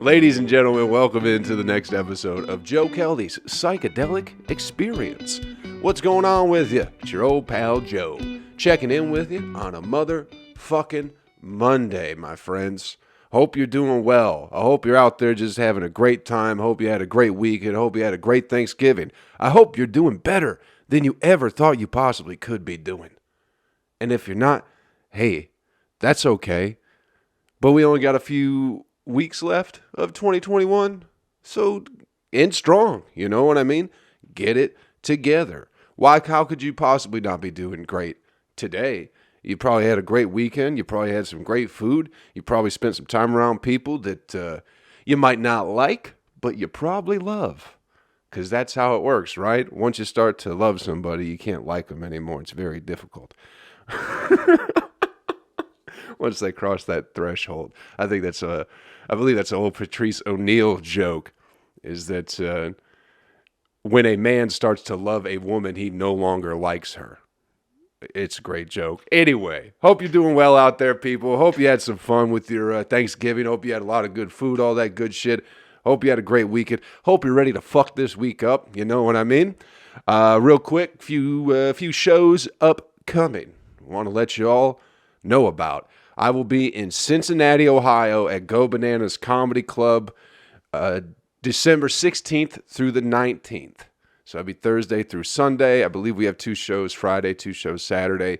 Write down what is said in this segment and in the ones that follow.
Ladies and gentlemen, welcome into the next episode of Joe Kelley's Psychedelic Experience. What's going on with you? It's your old pal Joe, checking in with you on a motherfucking Monday, my friends. Hope you're doing well. I hope you're out there just having a great time. Hope you had a great week and hope you had a great Thanksgiving. I hope you're doing better than you ever thought you possibly could be doing. And if you're not, hey, that's okay. But we only got a few weeks left of 2021, so end strong, you know what I mean? Get it together. How could you possibly not be doing great today? You probably had a great weekend, you probably had some great food, you probably spent some time around people that you might not like, but you probably love, because that's how it works, right? Once you start to love somebody, you can't like them anymore. It's very difficult. Once they cross that threshold. I believe that's an old Patrice O'Neill joke, is that when a man starts to love a woman, he no longer likes her. It's a great joke. Anyway, hope you're doing well out there, people. Hope you had some fun with your Thanksgiving. Hope you had a lot of good food, all that good shit. Hope you had a great weekend. Hope you're ready to fuck this week up. You know what I mean? Real quick, few shows upcoming. Want to let you all know about. I will be in Cincinnati, Ohio at Go Bananas Comedy Club December 16th through the 19th. So that'll be Thursday through Sunday. I believe we have 2 shows Friday, 2 shows Saturday.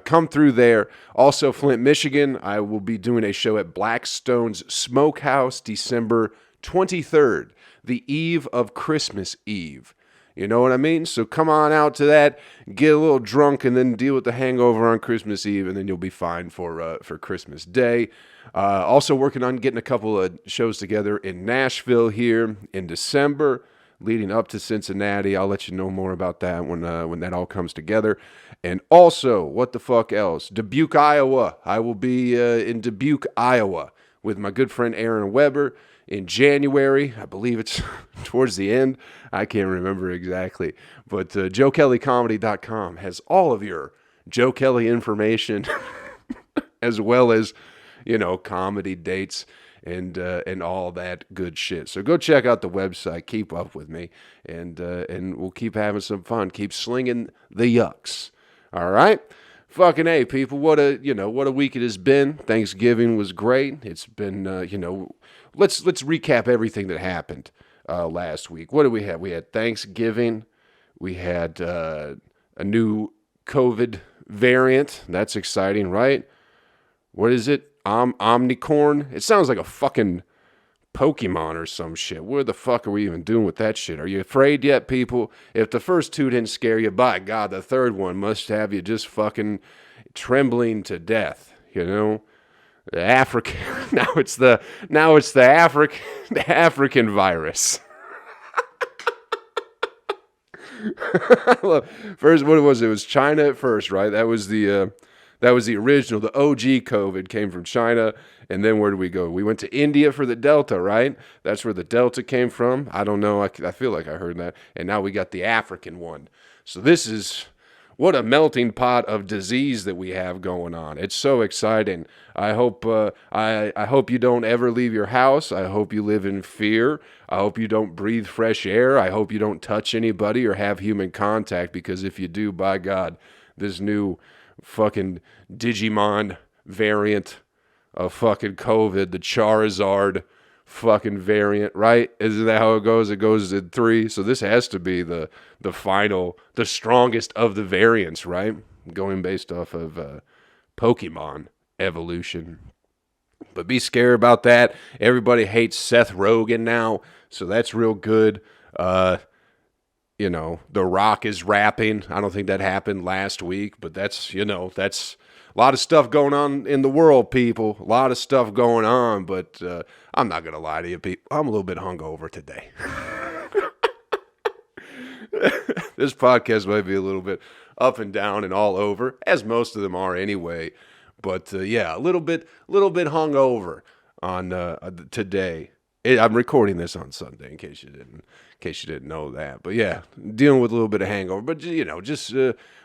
Come through there. Also, Flint, Michigan, I will be doing a show at Blackstone's Smokehouse December 23rd, the eve of Christmas Eve. You know what I mean? So come on out to that, get a little drunk, and then deal with the hangover on Christmas Eve, and then you'll be fine for Christmas Day. Also working on getting a couple of shows together in Nashville here in December, leading up to Cincinnati. I'll let you know more about that when that all comes together. And also, what the fuck else? Dubuque, Iowa. I will be in Dubuque, Iowa with my good friend Aaron Weber in January. I believe it's towards the end. I can't remember exactly. But JoeKelleyComedy.com has all of your Joe Kelley information as well as, comedy dates and all that good shit. So go check out the website. Keep up with me. And we'll keep having some fun. Keep slinging the yucks. All right? Fucking A, people. What a week it has been. Thanksgiving was great. It's been, let's recap everything that happened last week. What did we have? We had Thanksgiving. We had a new COVID variant. That's exciting, right? What is it? Omnicorn? It sounds like a fucking Pokemon or some shit. What the fuck are we even doing with that shit? Are you afraid yet, people? If the first 2 didn't scare you, by God, the third one must have you just fucking trembling to death, The African, now it's the African virus. First, what was it? It was China at first, right? That was the original. The OG COVID came from China, and then where did we go? We went to India for the Delta, right? That's where the Delta came from. I don't know. I feel like I heard that. And now we got the African one. So this is what a melting pot of disease that we have going on. It's so exciting. I hope I hope you don't ever leave your house. I hope you live in fear. I hope you don't breathe fresh air. I hope you don't touch anybody or have human contact, because if you do, by God, this new fucking Digimon variant of fucking COVID, the Charizard fucking variant, right? Isn't that how it goes? It goes in 3. So this has to be the final, the strongest of the variants, right? Going based off of Pokemon evolution. But be scared about that. Everybody hates Seth Rogen now, so that's real good. The Rock is rapping. I don't think that happened last week, but that's a lot of stuff going on in the world, people. A lot of stuff going on, but I'm not going to lie to you, people. I'm a little bit hungover today. This podcast might be a little bit up and down and all over, as most of them are anyway. But a little bit hungover on today. I'm recording this on Sunday, in case you didn't know that. But yeah, dealing with a little bit of hangover. But just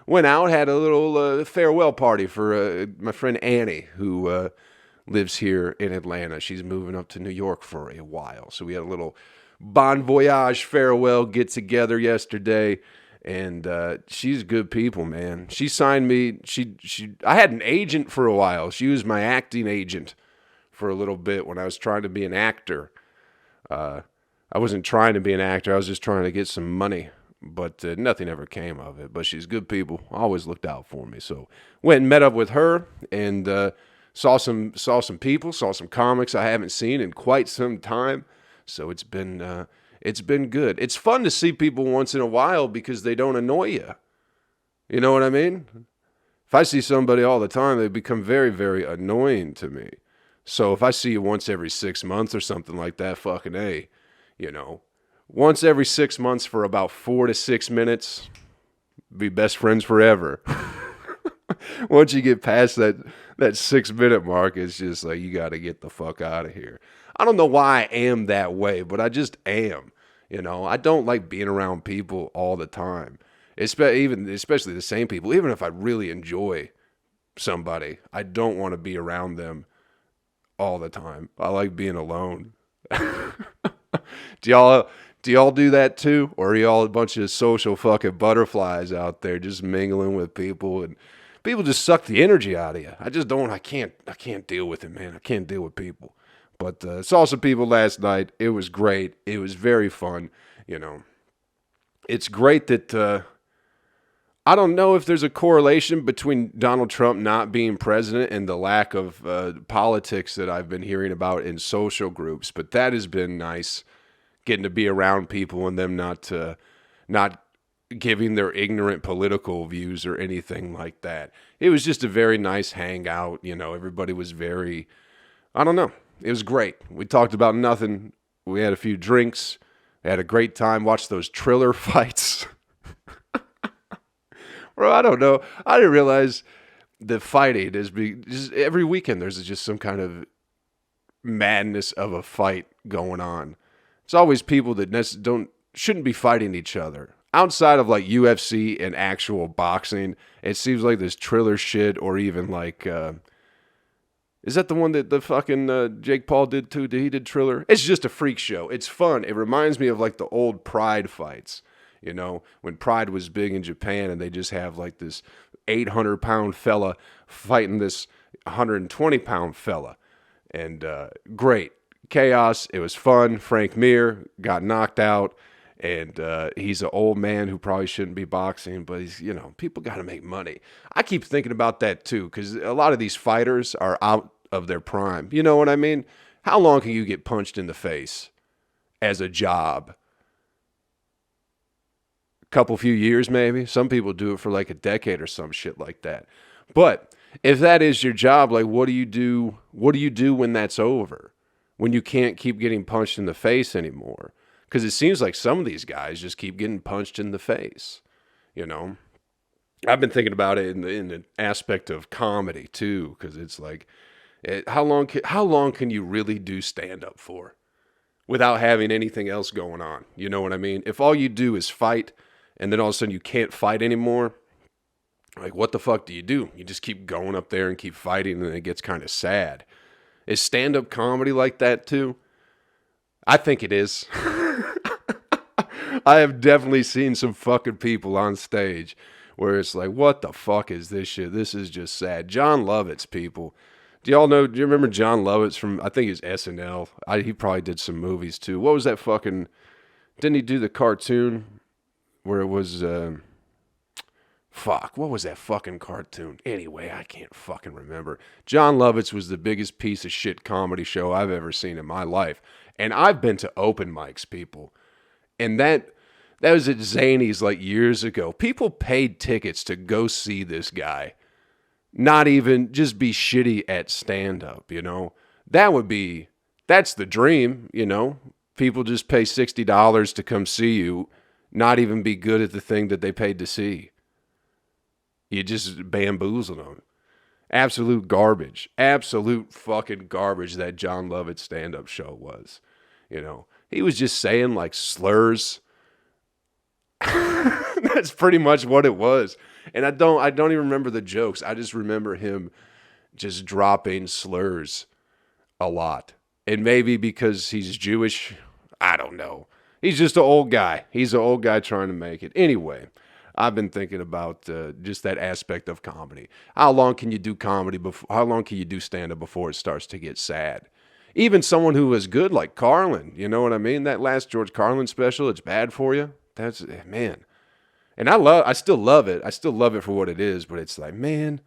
went out, had a little farewell party for my friend Annie, who lives here in Atlanta. She's moving up to New York for a while. So we had a little bon voyage farewell get together yesterday. And she's good people, man. She signed me. I had an agent for a while. She was my acting agent for a little bit when I was trying to be an actor. I wasn't trying to be an actor. I was just trying to get some money. But nothing ever came of it. But she's good people. Always looked out for me. So went and met up with her and saw some people, saw some comics I haven't seen in quite some time. So it's been good. It's fun to see people once in a while because they don't annoy you. You know what I mean? If I see somebody all the time, they become very, very annoying to me. So if I see you once every 6 months or something like that, fucking A, you know, once every 6 months for about 4 to 6 minutes, be best friends forever. Once you get past that 6 minute mark, it's just like, you got to get the fuck out of here. I don't know why I am that way, but I just am. You know, I don't like being around people all the time, especially the same people. Even if I really enjoy somebody, I don't want to be around them all the time. I like being alone. Do y'all do that too? Or are y'all a bunch of social fucking butterflies out there just mingling with people and people just suck the energy out of you? I can't deal with it, man. I can't deal with people. But saw some people last night. It was great. It was very fun. You know, it's great that I don't know if there's a correlation between Donald Trump not being president and the lack of politics that I've been hearing about in social groups. But that has been nice, getting to be around people and them not giving their ignorant political views or anything like that. It was just a very nice hangout. You know, everybody was very, I don't know. It was great. We talked about nothing. We had a few drinks. Had a great time. Watched those Triller fights. Bro, I don't know. I didn't realize the fighting is just every weekend. There's just some kind of madness of a fight going on. It's always people that shouldn't be fighting each other. Outside of like UFC and actual boxing, it seems like this Triller shit, or even like. Is that the one that the fucking Jake Paul did too? He did Triller? It's just a freak show. It's fun. It reminds me of like the old Pride fights. You know, when Pride was big in Japan and they just have like this 800-pound fella fighting this 120-pound fella. And great. Chaos. It was fun. Frank Mir got knocked out. And he's an old man who probably shouldn't be boxing, but he's, you know, people got to make money. I keep thinking about that too, because a lot of these fighters are out of their prime. You know what I mean? How long can you get punched in the face as a job? A couple few years maybe. Some people do it for like a decade or some shit like that. But if that is your job, like what do you do? What do you do when that's over? When you can't keep getting punched in the face anymore? Because it seems like some of these guys just keep getting punched in the face, you know. I've been thinking about it in the aspect of comedy too, because it's like, how long can you really do stand up for, without having anything else going on? You know what I mean? If all you do is fight, and then all of a sudden you can't fight anymore, like what the fuck do? You just keep going up there and keep fighting, and it gets kind of sad. Is stand up comedy like that too? I think it is. I have definitely seen some fucking people on stage where it's like, what the fuck is this shit? This is just sad. John Lovitz, people. Do you remember John Lovitz from, I think it's SNL. He probably did some movies too. What was that fucking, didn't he do the cartoon where it was, what was that fucking cartoon? Anyway, I can't fucking remember. John Lovitz was the biggest piece of shit comedy show I've ever seen in my life. And I've been to open mics, people. And that was at Zanies like years ago. People paid tickets to go see this guy. Not even just be shitty at stand-up, you know. That's the dream, you know. People just pay $60 to come see you, not even be good at the thing that they paid to see. You just bamboozled them. Absolute garbage. Absolute fucking garbage that John Lovitz stand-up show was. You know, he was just saying like slurs. That's pretty much what it was. And I don't even remember the jokes. I just remember him just dropping slurs a lot. And maybe because he's Jewish, I don't know. He's just an old guy. He's an old guy trying to make it. Anyway, I've been thinking about just that aspect of comedy. How long can you do comedy before? How long can you do stand-up before it starts to get sad? Even someone who was good like Carlin, you know what I mean? That last George Carlin special, it's bad for you. That's, man. And I still love it. I still love it for what it is, but it's like, man,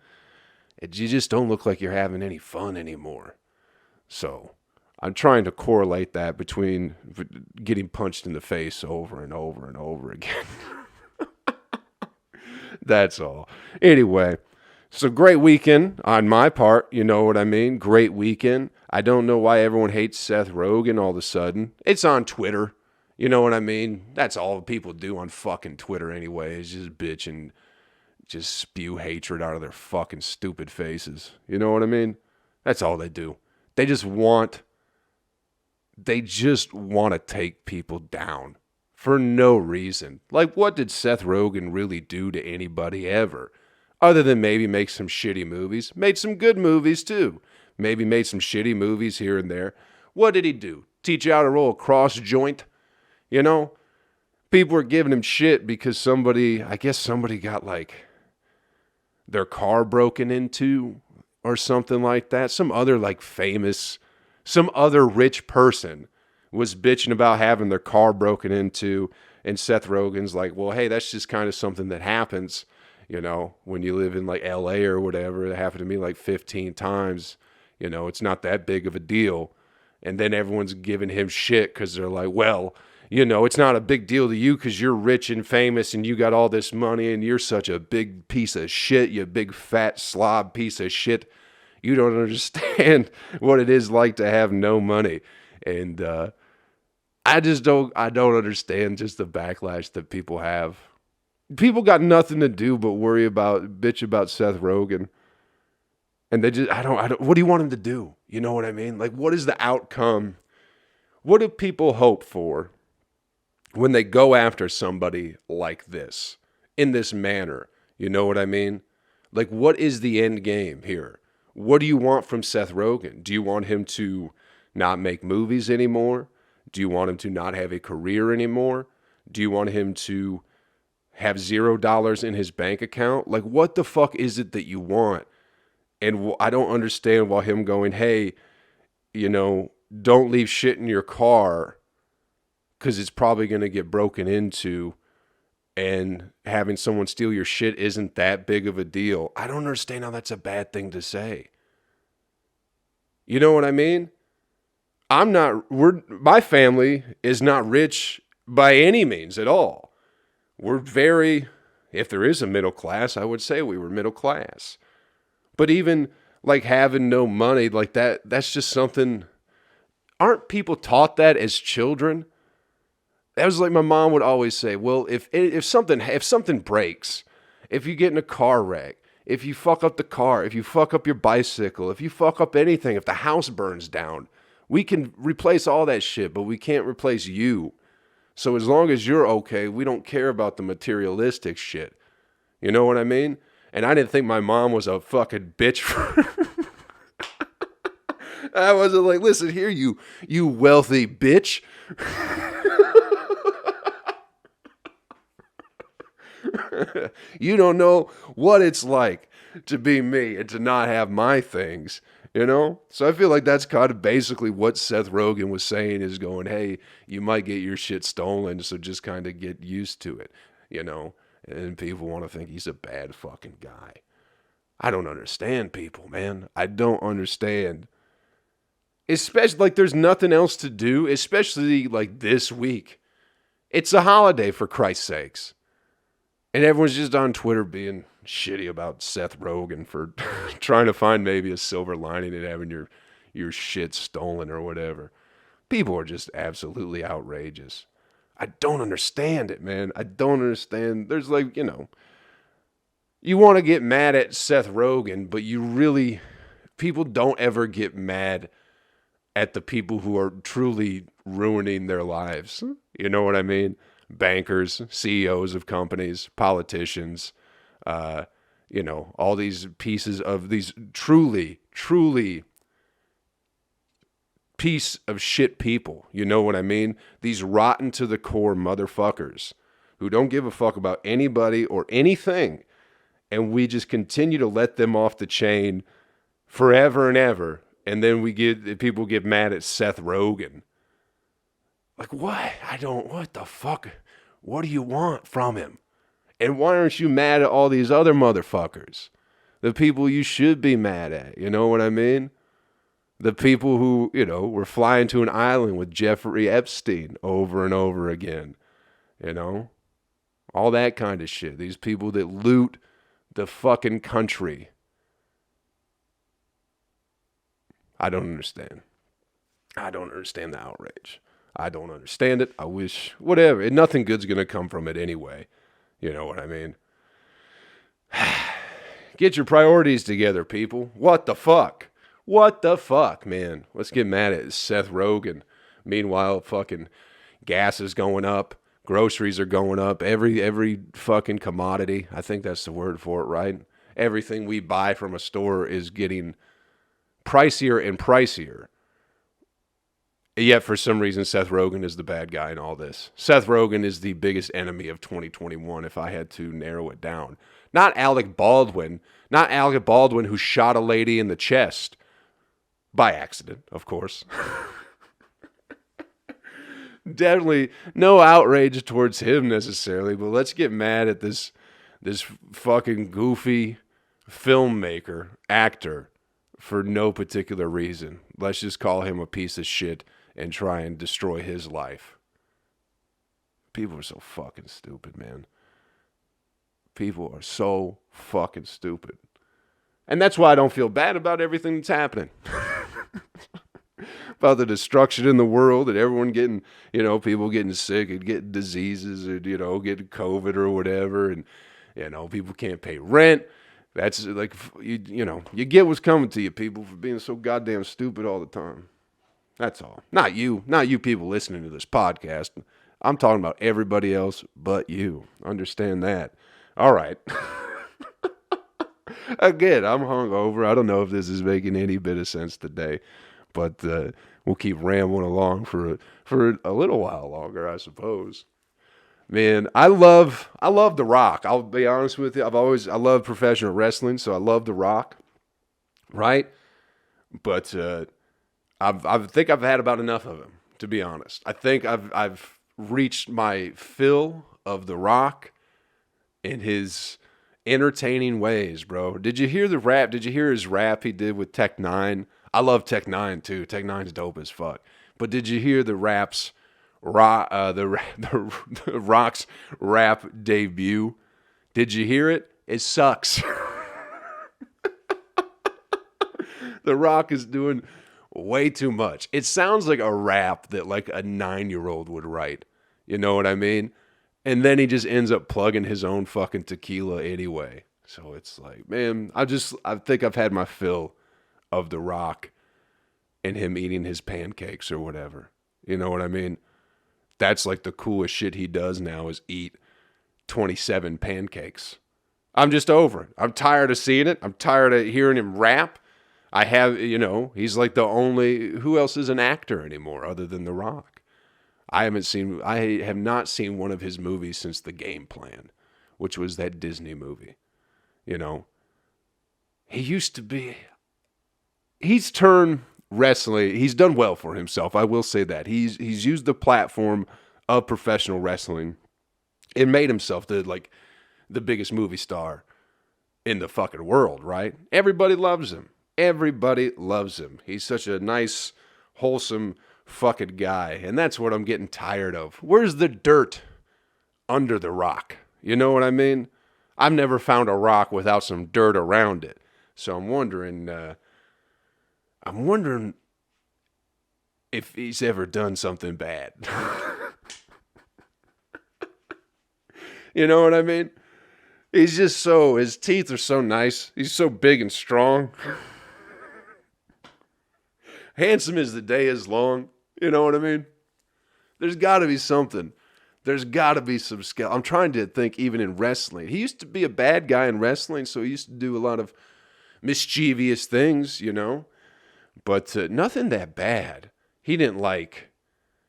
you just don't look like you're having any fun anymore. So I'm trying to correlate that between getting punched in the face over and over and over again. That's all. Anyway, so great weekend on my part. You know what I mean? Great weekend. I don't know why everyone hates Seth Rogen all of a sudden. It's on Twitter. You know what I mean? That's all people do on fucking Twitter anyway, is just bitch and just spew hatred out of their fucking stupid faces. You know what I mean? That's all they do. They just want to take people down for no reason. Like, what did Seth Rogen really do to anybody ever? Other than maybe make some shitty movies. Made some good movies too. Maybe made some shitty movies here and there. What did he do? Teach you how to roll a cross joint? You know? People were giving him shit because I guess somebody got like their car broken into or something like that. Some other rich person was bitching about having their car broken into, and Seth Rogen's like, well, hey, that's just kind of something that happens, you know, when you live in like LA or whatever. It happened to me like 15 times, you know, it's not that big of a deal. And then everyone's giving him shit because they're like, well, you know, it's not a big deal to you because you're rich and famous and you got all this money and you're such a big piece of shit, you big fat slob piece of shit. You don't understand what it is like to have no money. And I don't understand just the backlash that people have. People got nothing to do but bitch about Seth Rogen. And they just, what do you want him to do? You know what I mean? Like, what is the outcome? What do people hope for when they go after somebody like this, in this manner? You know what I mean? Like, what is the end game here? What do you want from Seth Rogen? Do you want him to not make movies anymore? Do you want him to not have a career anymore? Do you want him to have $0 in his bank account? Like, what the fuck is it that you want? And I don't understand why him going, hey, you know, don't leave shit in your car because it's probably going to get broken into, and having someone steal your shit isn't that big of a deal. I don't understand how that's a bad thing to say. You know what I mean? My family is not rich by any means at all. We're if there is a middle class, I would say we were middle class. But even like having no money like that's just something. Aren't people taught that as children? That was like my mom would always say, well, if something breaks, if you get in a car wreck, if you fuck up the car, if you fuck up your bicycle, if you fuck up anything, if the house burns down, we can replace all that shit, but we can't replace you. So as long as you're okay, we don't care about the materialistic shit. You know what I mean? And I didn't think my mom was a fucking bitch for I wasn't like, listen here, you wealthy bitch. You don't know what it's like to be me and to not have my things, you know? So I feel like that's kind of basically what Seth Rogen was saying, is going, hey, you might get your shit stolen, so just kind of get used to it, you know? And people want to think he's a bad fucking guy. I don't understand people, man. I don't understand. Especially, like, there's nothing else to do, especially, like, this week. It's a holiday, for Christ's sakes. And everyone's just on Twitter being shitty about Seth Rogen for trying to find maybe a silver lining in having your shit stolen or whatever. People are just absolutely outrageous. I don't understand it, man. I don't understand. There's like, you know, you want to get mad at Seth Rogen, but people don't ever get mad at the people who are truly ruining their lives. You know what I mean? Bankers, CEOs of companies, politicians, all these pieces of these truly piece of shit people. You know what I mean? These rotten to the core motherfuckers who don't give a fuck about anybody or anything. And we just continue to let them off the chain forever and ever. And then people get mad at Seth Rogen. Like, what? What the fuck? What do you want from him? And why aren't you mad at all these other motherfuckers? The people you should be mad at. You know what I mean? The people who, were flying to an island with Jeffrey Epstein over and over again. All that kind of shit. These people that loot the fucking country. I don't understand. I don't understand the outrage. I don't understand it. I wish, whatever. Nothing good's going to come from it anyway. You know what I mean? Get your priorities together, people. What the fuck? What the fuck, man? Let's get mad at Seth Rogen. Meanwhile, fucking gas is going up. Groceries are going up. Every fucking commodity. I think that's the word for it, right? Everything we buy from a store is getting pricier and pricier. Yet for some reason, Seth Rogen is the bad guy in all this. Seth Rogen is the biggest enemy of 2021 if I had to narrow it down. Not Alec Baldwin. Not Alec Baldwin who shot a lady in the chest. By accident, of course. Definitely no outrage towards him necessarily, but let's get mad at this fucking goofy filmmaker, actor, for no particular reason. Let's just call him a piece of shit and try and destroy his life. People are so fucking stupid, man. People are so fucking stupid. And that's why I don't feel bad about everything that's happening. About the destruction in the world and everyone getting, people getting sick and getting diseases or, getting COVID or whatever. And, people can't pay rent. That's like, you get what's coming to you, people, for being so goddamn stupid all the time. That's all. Not you people listening to this podcast. I'm talking about everybody else but you. Understand that. All right. Again, I'm hungover. I don't know if this is making any bit of sense today, but we'll keep rambling along for a little while longer, I suppose. Man, I love The Rock. I'll be honest with you. I love professional wrestling, so I love The Rock, right? But I think I've had about enough of him, to be honest. I think I've reached my fill of The Rock in his entertaining ways, bro. Did you hear the rap? Did you hear his rap he did with Tech Nine? I love Tech Nine too. Tech Nine's dope as fuck. But did you hear the raps? The Rock's rap debut. Did you hear it? It sucks. The Rock is doing way too much. It sounds like a rap that like a 9-year-old would write. You know what I mean? And then he just ends up plugging his own fucking tequila anyway. So it's like, man, I think I've had my fill of The Rock and him eating his pancakes or whatever. You know what I mean? That's like the coolest shit he does now is eat 27 pancakes. I'm just over it. I'm tired of seeing it. I'm tired of hearing him rap. He's like the only, who else is an actor anymore other than The Rock? I have not seen one of his movies since The Game Plan, which was that Disney movie. He used to be, he's turned wrestling, he's done well for himself. I will say that. He's used the platform of professional wrestling and made himself the biggest movie star in the fucking world, right? Everybody loves him. Everybody loves him. He's such a nice, wholesome fucking guy. And that's what I'm getting tired of. Where's the dirt under the rock? You know what I mean? I've never found a rock without some dirt around it. So I'm wondering if he's ever done something bad. You know what I mean? He's just his teeth are so nice. He's so big and strong. Handsome as the day is long. You know what I mean? There's got to be something There's got to be some skill. I'm trying to think even in wrestling. He used to be a bad guy in wrestling, so he used to do a lot of mischievous things, you know? But nothing that bad. He didn't, like,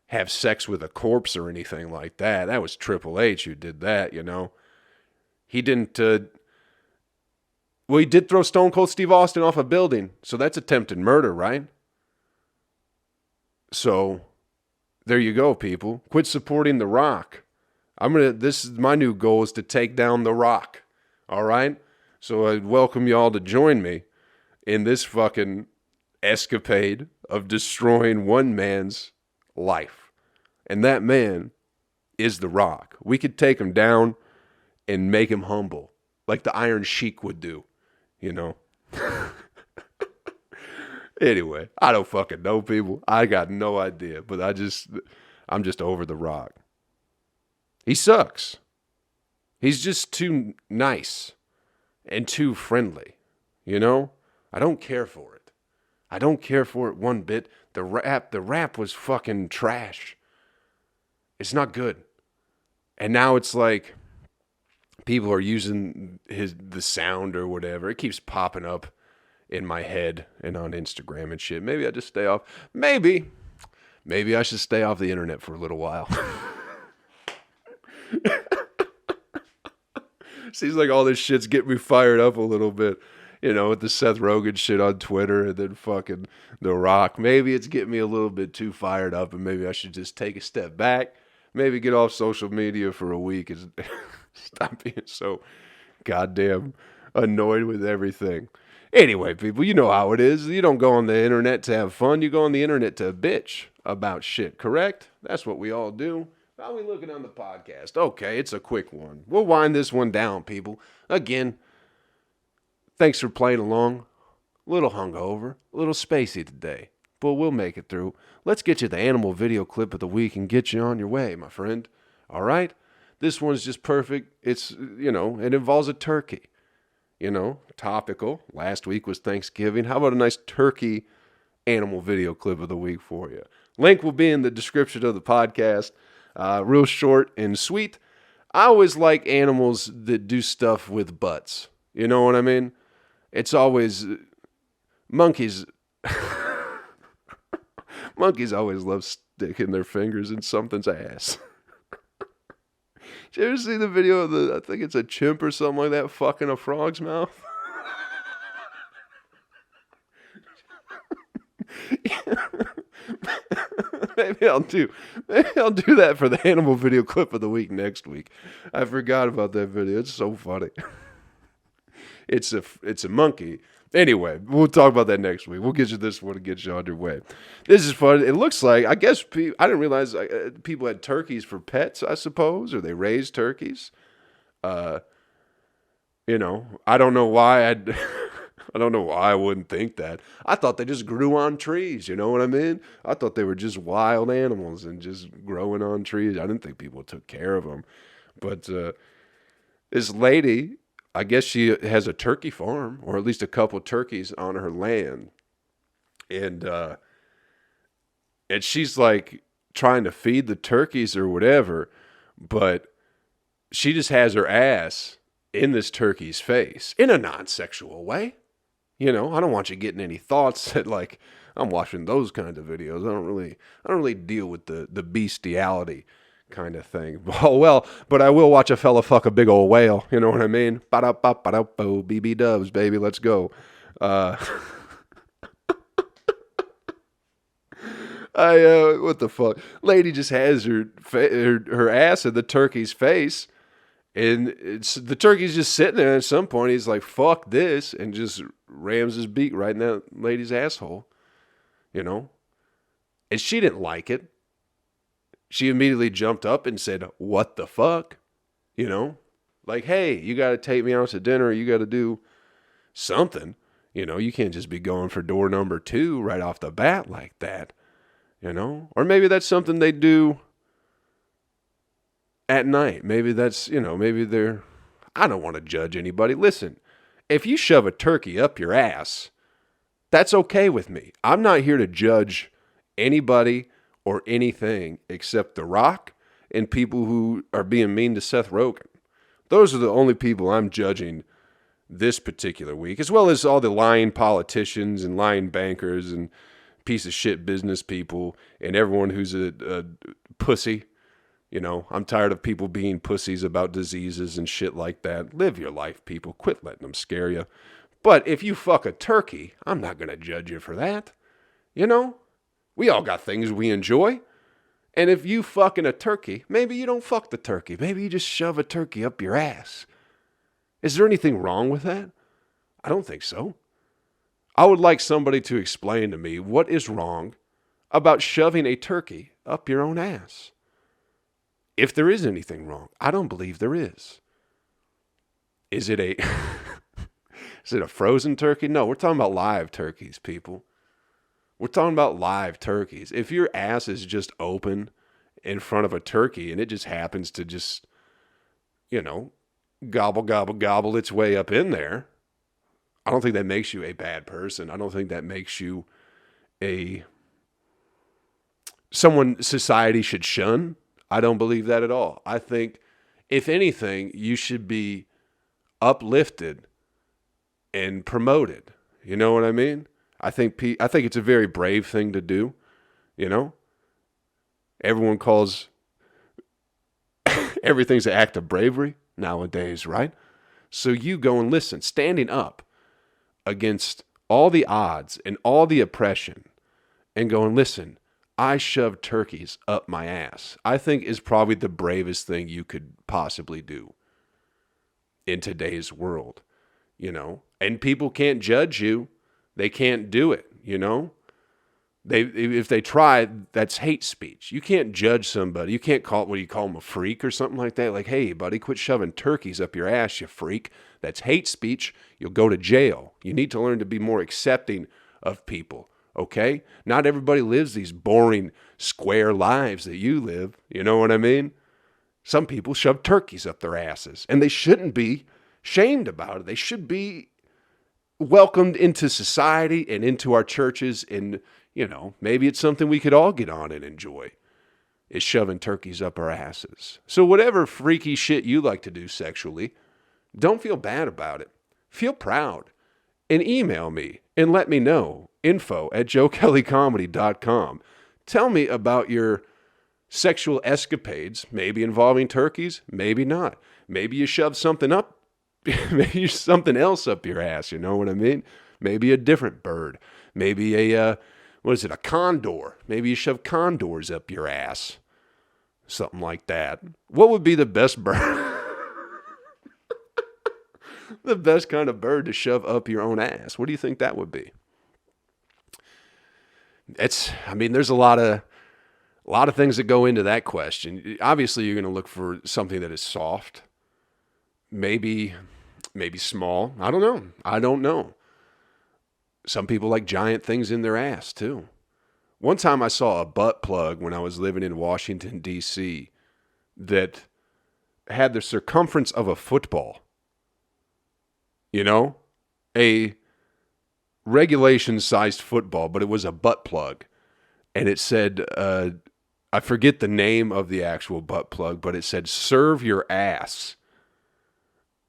have sex with a corpse or anything like that. That was Triple H who did that, you know? He didn't... well, he did throw Stone Cold Steve Austin off a building, so that's attempted murder, right? So, there you go, people. Quit supporting The Rock. This is my new goal, is to take down The Rock. All right? So I'd welcome y'all to join me in this fucking escapade of destroying one man's life. And that man is The Rock. We could take him down and make him humble, like the Iron Sheik would do, you know? Anyway, I don't fucking know, people. I got no idea, but I'm just over The Rock. He sucks. He's just too nice and too friendly, you know? I don't care for it. I don't care for it one bit. The rap was fucking trash. It's not good. And now it's like people are using the sound or whatever. It keeps popping up in my head and on Instagram and shit. Maybe I just stay off. Maybe I should stay off the internet for a little while. Seems like all this shit's getting me fired up a little bit. You know, with the Seth Rogen shit on Twitter and then fucking The Rock. Maybe it's getting me a little bit too fired up and maybe I should just take a step back. Maybe get off social media for a week and stop being so goddamn annoyed with everything. Anyway, people, you know how it is. You don't go on the internet to have fun. You go on the internet to bitch about shit, correct? That's what we all do. How are we looking on the podcast? Okay, it's a quick one. We'll wind this one down, people. Again, thanks for playing along. A little hungover, a little spacey today, but we'll make it through. Let's get you the animal video clip of the week and get you on your way, my friend. All right? This one's just perfect. It's, you know, it involves a turkey. You know, topical. Last week was Thanksgiving. How about a nice turkey animal video clip of the week for you? Link will be in the description of the podcast. Real short and sweet. I always like animals that do stuff with butts. You know what I mean? It's always... Monkeys... Monkeys always love sticking their fingers in something's ass. Did you ever see the video of I think it's a chimp or something like that, fucking a frog's mouth? Maybe I'll do that for the animal video clip of the week next week. I forgot about that video. It's so funny. It's a monkey. Anyway, we'll talk about that next week. We'll get you this one to get you on your way. This is fun. It looks like, I guess, I didn't realize people had turkeys for pets, I suppose, or they raised turkeys. You know, I don't know why I don't know why I wouldn't think that. I thought they just grew on trees, you know what I mean? I thought they were just wild animals and just growing on trees. I didn't think people took care of them. But this lady... I guess she has a turkey farm, or at least a couple of turkeys on her land. And she's like trying to feed the turkeys or whatever, but she just has her ass in this turkey's face in a non-sexual way. You know, I don't want you getting any thoughts that like I'm watching those kind of videos. I don't really deal with the bestiality kind of thing. Oh, well, but I will watch a fella fuck a big old whale. You know what I mean? Ba-da-ba-ba-da-bo, BB dubs, baby. Let's go. What the fuck? Lady just has her ass in the turkey's face, and the turkey's just sitting there. And at some point, he's like, "Fuck this," and just rams his beak right in that lady's asshole. You know, and she didn't like it. She immediately jumped up and said, "What the fuck?" You know, like, "Hey, you got to take me out to dinner. You got to do something. You know, you can't just be going for door number 2 right off the bat like that." You know, or maybe that's something they do at night. Maybe that's, you know, maybe they're, I don't want to judge anybody. Listen, if you shove a turkey up your ass, that's okay with me. I'm not here to judge anybody or anything except The Rock and people who are being mean to Seth Rogen. Those are the only people I'm judging this particular week, as well as all the lying politicians and lying bankers and piece of shit business people and everyone who's a pussy. You know, I'm tired of people being pussies about diseases and shit like that. Live your life, people. Quit letting them scare you. But if you fuck a turkey, I'm not going to judge you for that. You know, we all got things we enjoy. And if you fucking a turkey, maybe you don't fuck the turkey. Maybe you just shove a turkey up your ass. Is there anything wrong with that? I don't think so. I would like somebody to explain to me what is wrong about shoving a turkey up your own ass. If there is anything wrong, I don't believe there is. Is it a is it a frozen turkey? No, we're talking about live turkeys, people. We're talking about live turkeys. If your ass is just open in front of a turkey and it just happens to just, you know, gobble, gobble, gobble its way up in there, I don't think that makes you a bad person. I don't think that makes you someone society should shun. I don't believe that at all. I think, if anything, you should be uplifted and promoted. You know what I mean? I think it's a very brave thing to do. You know, everyone calls everything's an act of bravery nowadays, right? So you go and listen, standing up against all the odds and all the oppression, and go and listen. I shoved turkeys up my ass, I think is probably the bravest thing you could possibly do in today's world, you know? And people can't judge you. They can't do it, you know? If they try, that's hate speech. You can't judge somebody. You can't call them a freak or something like that? Like, hey, buddy, quit shoving turkeys up your ass, you freak. That's hate speech. You'll go to jail. You need to learn to be more accepting of people. Okay? Not everybody lives these boring, square lives that you live. You know what I mean? Some people shove turkeys up their asses, and they shouldn't be shamed about it. They should be welcomed into society and into our churches. And, you know, maybe it's something we could all get on and enjoy, is shoving turkeys up our asses. So whatever freaky shit you like to do sexually, don't feel bad about it. Feel proud. And email me and let me know. info@joekellycomedy.com. Tell me about your sexual escapades, maybe involving turkeys, maybe not. Maybe you shove something up, maybe something else up your ass, you know what I mean? Maybe a different bird. Maybe a condor. Maybe you shove condors up your ass. Something like that. What would be the best bird? The best kind of bird to shove up your own ass? What do you think that would be? There's a lot of things that go into that question. Obviously, you're going to look for something that is soft, maybe small. I don't know. Some people like giant things in their ass too. One time I saw a butt plug when I was living in Washington, D.C. that had the circumference of a football. You know, a regulation-sized football, but it was a butt plug. And it said, I forget the name of the actual butt plug, but it said, "Serve your ass."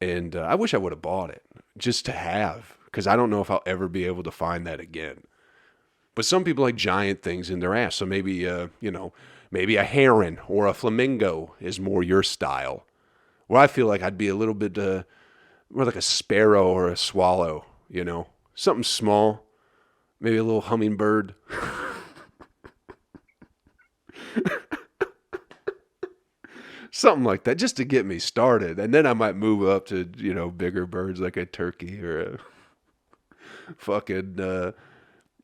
And I wish I would have bought it just to have, because I don't know if I'll ever be able to find that again. But some people like giant things in their ass. So maybe, maybe a heron or a flamingo is more your style. Where I feel like I'd be a little bit more like a sparrow or a swallow, you know, something small, maybe a little hummingbird. Something like that, just to get me started. And then I might move up to, you know, bigger birds like a turkey or a fucking,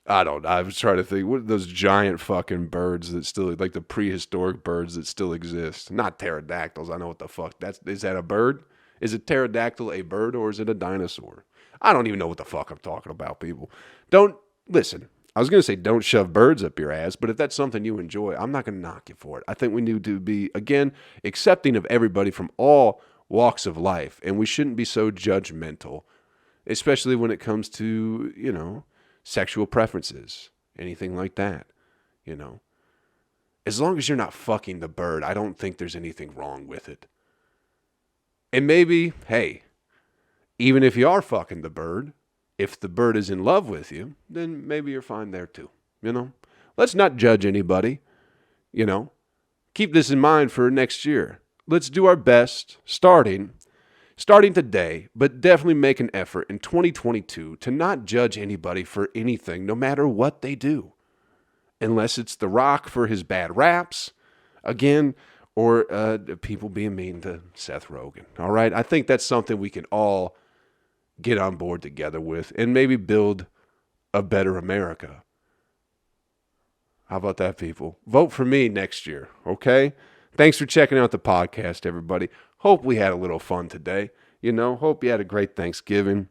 I was trying to think, what are those giant fucking birds that still, like the prehistoric birds that still exist? Not pterodactyls, I know what the fuck, is that a bird? Is a pterodactyl a bird or is it a dinosaur? I don't even know what the fuck I'm talking about, people. Listen, I was going to say don't shove birds up your ass, but if that's something you enjoy, I'm not going to knock you for it. I think we need to be, again, accepting of everybody from all walks of life, and we shouldn't be so judgmental, especially when it comes to, you know, sexual preferences, anything like that, you know. As long as you're not fucking the bird, I don't think there's anything wrong with it. And maybe, hey, even if you are fucking the bird, if the bird is in love with you, then maybe you're fine there too. Let's not judge anybody. Keep this in mind for next year. Let's do our best starting today, but definitely make an effort in 2022 to not judge anybody for anything, no matter what they do. Unless it's The Rock for his bad raps, again, or people being mean to Seth Rogen. All right? I think that's something we can all get on board together with and maybe build a better America. How about that, people? Vote for me next year, okay? Thanks for checking out the podcast, everybody. Hope we had a little fun today. Hope you had a great Thanksgiving.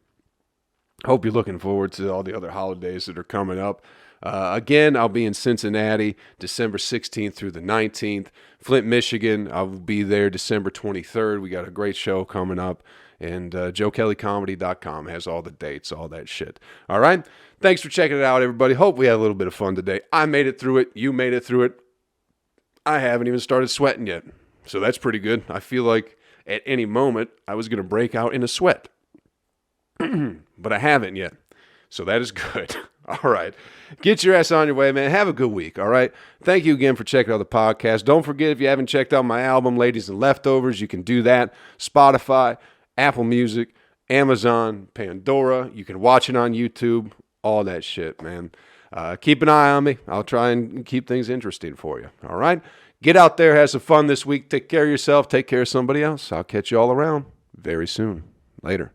Hope you're looking forward to all the other holidays that are coming up. Again, I'll be in Cincinnati December 16th through the 19th. Flint, Michigan, I'll be there December 23rd. We got a great show coming up. And JoeKelleyComedy.com has all the dates, all that shit. All right? Thanks for checking it out, everybody. Hope we had a little bit of fun today. I made it through it. You made it through it. I haven't even started sweating yet. So that's pretty good. I feel like at any moment I was going to break out in a sweat. But I haven't yet. So that is good. All right. Get your ass on your way, man. Have a good week, all right? Thank you again for checking out the podcast. Don't forget, if you haven't checked out my album, Ladies and Leftovers, you can do that. Spotify, Apple Music, Amazon, Pandora. You can watch it on YouTube. All that shit, man. Keep an eye on me. I'll try and keep things interesting for you, all right? Get out there. Have some fun this week. Take care of yourself. Take care of somebody else. I'll catch you all around very soon. Later.